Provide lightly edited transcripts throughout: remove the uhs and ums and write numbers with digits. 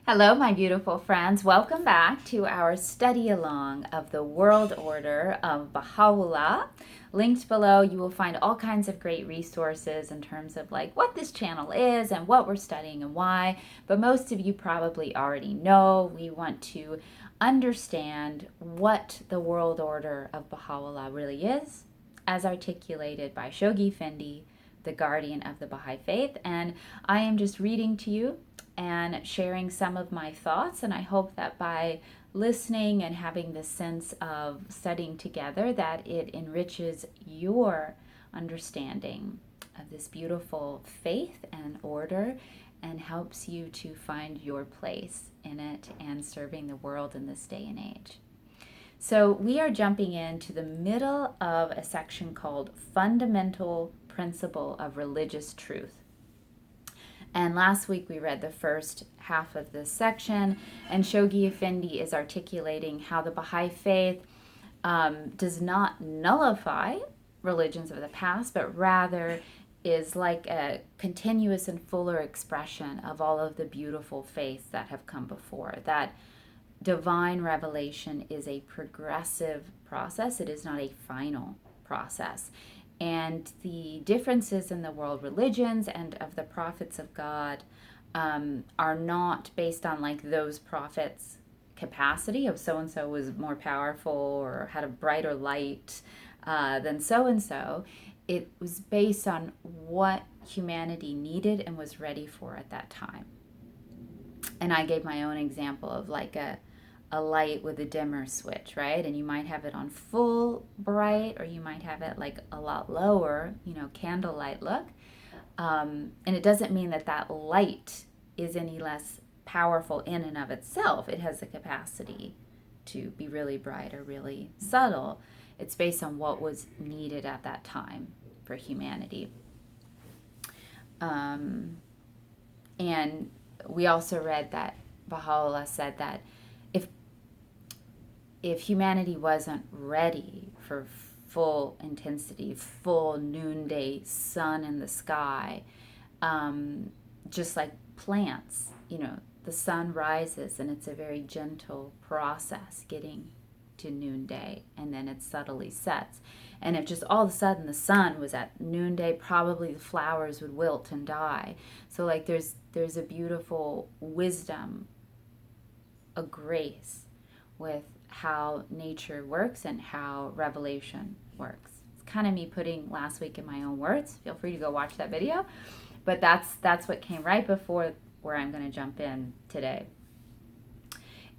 Hello, my beautiful friends. Welcome back to our study along of the World Order of Baha'u'llah. Linked below, you will find all kinds of great resources in terms of like what this channel is and what we're studying and why. But most of you probably already know we want to understand what the World Order of Baha'u'llah really is, as articulated by Shoghi Effendi, the guardian of the Baha'i Faith. And I am just reading to you and sharing some of my thoughts, and I hope that by listening and having this sense of studying together that it enriches your understanding of this beautiful faith and order and helps you to find your place in it and serving the world in this day and age. So we are jumping into the middle of a section called Fundamental Principle of Religious Truth. And last week we read the first half of this section, and Shoghi Effendi is articulating how the Baha'i Faith does not nullify religions of the past, but rather is like a continuous and fuller expression of all of the beautiful faiths that have come before. That divine revelation is a progressive process. It is not a final process. And the differences in the world religions and of the prophets of God are not based on like those prophets' capacity of so-and-so was more powerful or had a brighter light than so-and-so. It was based on what humanity needed and was ready for at that time. And I gave my own example of like a light with a dimmer switch, right? And you might have it on full bright, or you might have it like a lot lower, candlelight look. And it doesn't mean that that light is any less powerful in and of itself. It has the capacity to be really bright or really subtle. It's based on what was needed at that time for humanity. And we also read that Baha'u'llah said that if humanity wasn't ready for full intensity, full noonday sun in the sky, just like plants, the sun rises and it's a very gentle process getting to noonday, and then it subtly sets. And if just all of a sudden the sun was at noonday, probably the flowers would wilt and die. So like there's a beautiful wisdom, a grace with how nature works and how revelation works. It's kind of me putting last week in my own words. Feel free to go watch that video. But that's what came right before where I'm going to jump in today.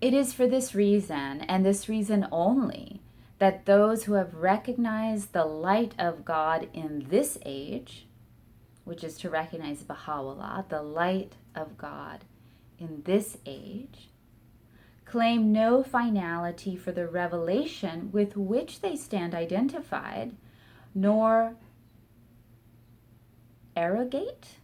It is for this reason, and this reason only, that those who have recognized the light of God in this age, which is to recognize Baha'u'llah, the light of God in this age, claim no finality for the revelation with which they stand identified, nor arrogate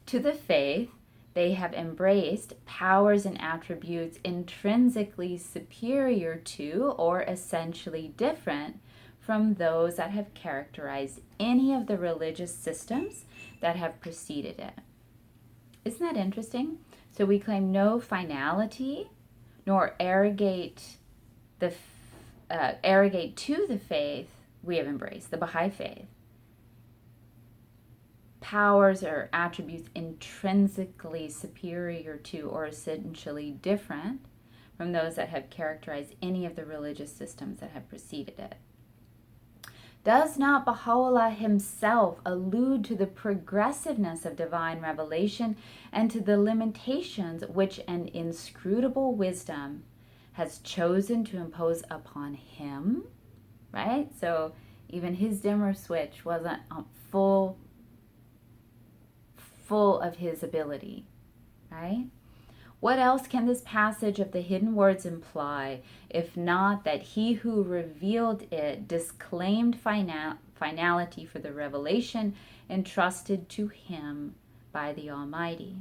to the faith they have embraced powers and attributes intrinsically superior to or essentially different from those that have characterized any of the religious systems that have preceded it. Isn't that interesting? So we claim no finality, nor arrogate to the faith we have embraced, the Baha'i Faith. Powers or attributes intrinsically superior to or essentially different from those that have characterized any of the religious systems that have preceded it. Does not Baha'u'llah himself allude to the progressiveness of divine revelation and to the limitations which an inscrutable wisdom has chosen to impose upon him? Right? So even his dimmer switch wasn't full of his ability, right? What else can this passage of the hidden words imply, if not that he who revealed it disclaimed finality for the revelation entrusted to him by the Almighty?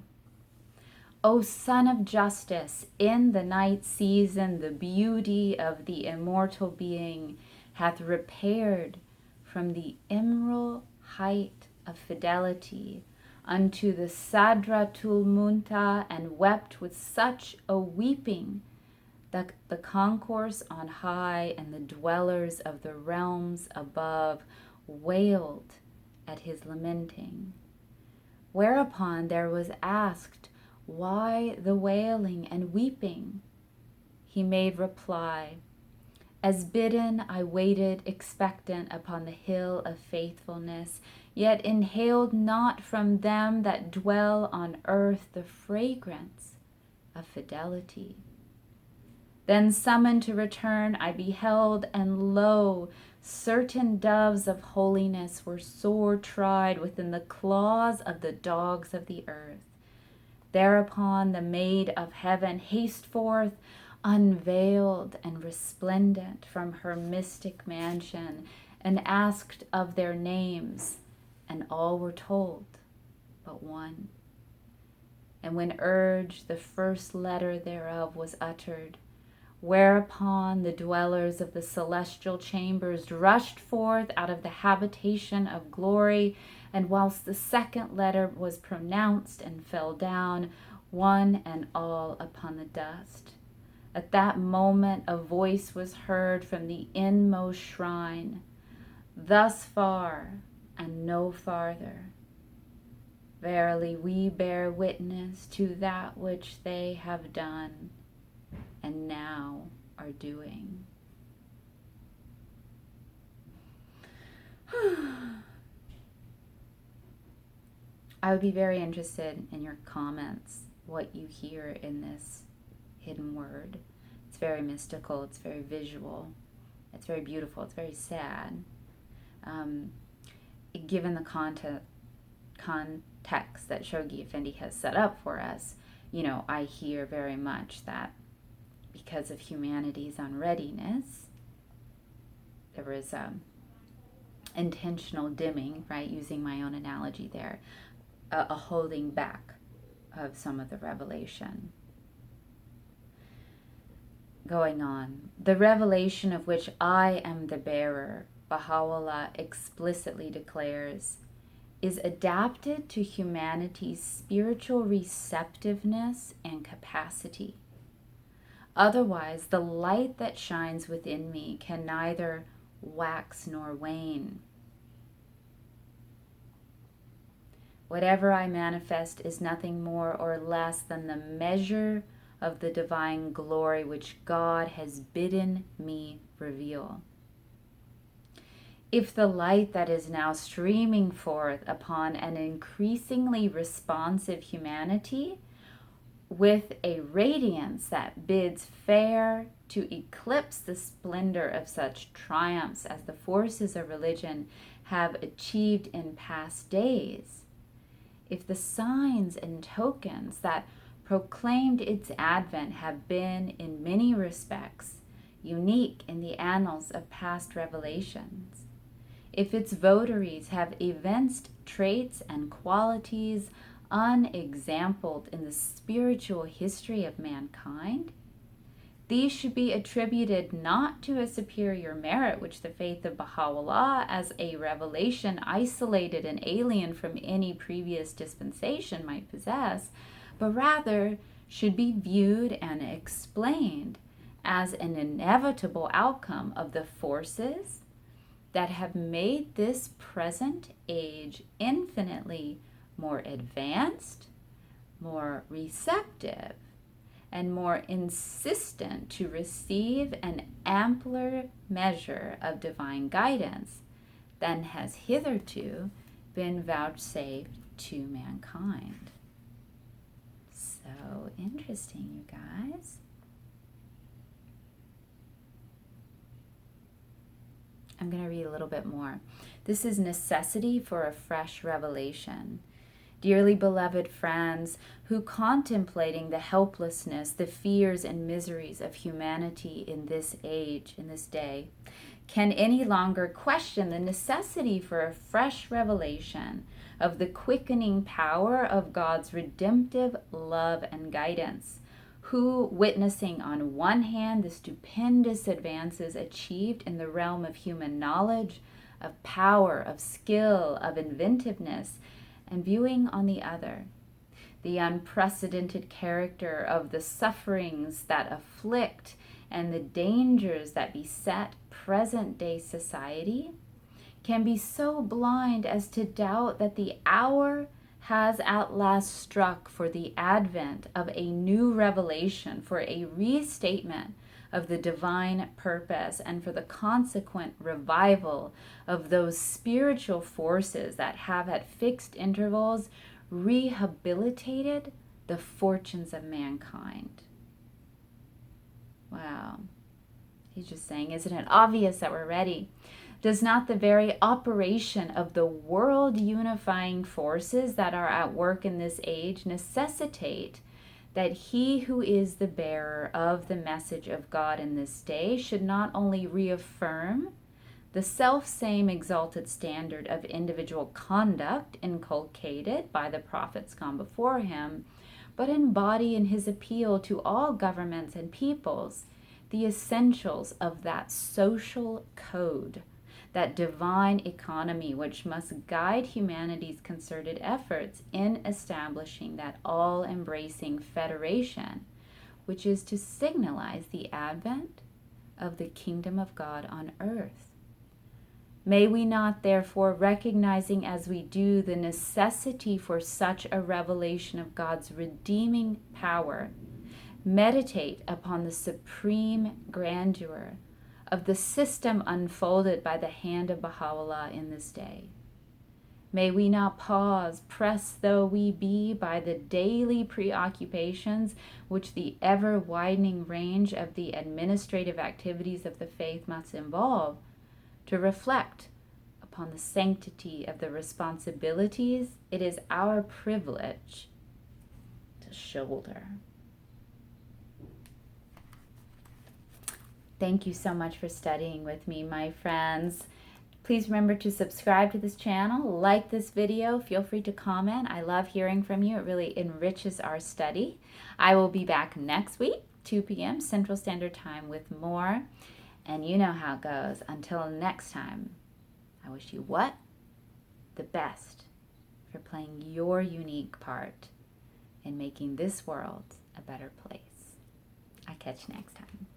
O Son of Justice, in the night season the beauty of the immortal being hath repaired from the emerald height of fidelity unto the Sadratul Munta, and wept with such a weeping that the concourse on high and the dwellers of the realms above wailed at his lamenting. Whereupon there was asked, why the wailing and weeping? He made reply, as bidden I waited expectant upon the hill of faithfulness, yet inhaled not from them that dwell on earth the fragrance of fidelity. Then summoned to return I beheld, and lo, certain doves of holiness were sore tried within the claws of the dogs of the earth. Thereupon the maid of heaven haste forth, unveiled and resplendent from her mystic mansion, and asked of their names, and all were told but one. And when urged, the first letter thereof was uttered, whereupon the dwellers of the celestial chambers rushed forth out of the habitation of glory, and whilst the second letter was pronounced and fell down, one and all upon the dust. At that moment a voice was heard from the inmost shrine, thus far and no farther. Verily we bear witness to that which they have done and now are doing. I would be very interested in your comments, what you hear in this hidden word. It's very mystical, it's very visual, it's very beautiful, it's very sad. Given the context that Shoghi Effendi has set up for us, I hear very much that because of humanity's unreadiness, there was intentional dimming, right, using my own analogy there, a holding back of some of the revelation. Going on, the revelation of which I am the bearer, Baha'u'llah explicitly declares, is adapted to humanity's spiritual receptiveness and capacity. Otherwise, the light that shines within me can neither wax nor wane. Whatever I manifest is nothing more or less than the measure of the divine glory which God has bidden me reveal. If the light that is now streaming forth upon an increasingly responsive humanity, with a radiance that bids fair to eclipse the splendor of such triumphs as the forces of religion have achieved in past days, if the signs and tokens that proclaimed its advent have been in many respects unique in the annals of past revelations, if its votaries have evinced traits and qualities unexampled in the spiritual history of mankind, these should be attributed not to a superior merit which the faith of Baha'u'llah as a revelation isolated and alien from any previous dispensation might possess, but rather should be viewed and explained as an inevitable outcome of the forces that have made this present age infinitely more advanced, more receptive, and more insistent to receive an ampler measure of divine guidance than has hitherto been vouchsafed to mankind. So interesting, you guys. I'm going to read a little bit more. This is necessity for a fresh revelation. Dearly beloved friends, who contemplating the helplessness, the fears and miseries of humanity in this age, in this day, can any longer question the necessity for a fresh revelation of the quickening power of God's redemptive love and guidance, who, witnessing on one hand the stupendous advances achieved in the realm of human knowledge, of power, of skill, of inventiveness, and viewing on the other the unprecedented character of the sufferings that afflict and the dangers that beset present-day society, can be so blind as to doubt that the hour has at last struck for the advent of a new revelation, for a restatement of the divine purpose, and for the consequent revival of those spiritual forces that have at fixed intervals rehabilitated the fortunes of mankind. Wow. He's just saying, isn't it obvious that we're ready? Does not the very operation of the world unifying forces that are at work in this age necessitate that he who is the bearer of the message of God in this day should not only reaffirm the self-same exalted standard of individual conduct inculcated by the prophets gone before him, but embody in his appeal to all governments and peoples the essentials of that social code, that divine economy which must guide humanity's concerted efforts in establishing that all-embracing federation, which is to signalize the advent of the kingdom of God on earth. May we not, therefore, recognizing as we do the necessity for such a revelation of God's redeeming power, meditate upon the supreme grandeur of the system unfolded by the hand of Baha'u'llah in this day. May we not pause, pressed though we be by the daily preoccupations which the ever-widening range of the administrative activities of the faith must involve, to reflect upon the sanctity of the responsibilities it is our privilege to shoulder. Thank you so much for studying with me, my friends. Please remember to subscribe to this channel, like this video, feel free to comment. I love hearing from you. It really enriches our study. I will be back next week, 2 p.m. Central Standard Time, with more. And you know how it goes. Until next time, I wish you what? The best for playing your unique part in making this world a better place. I'll catch you next time.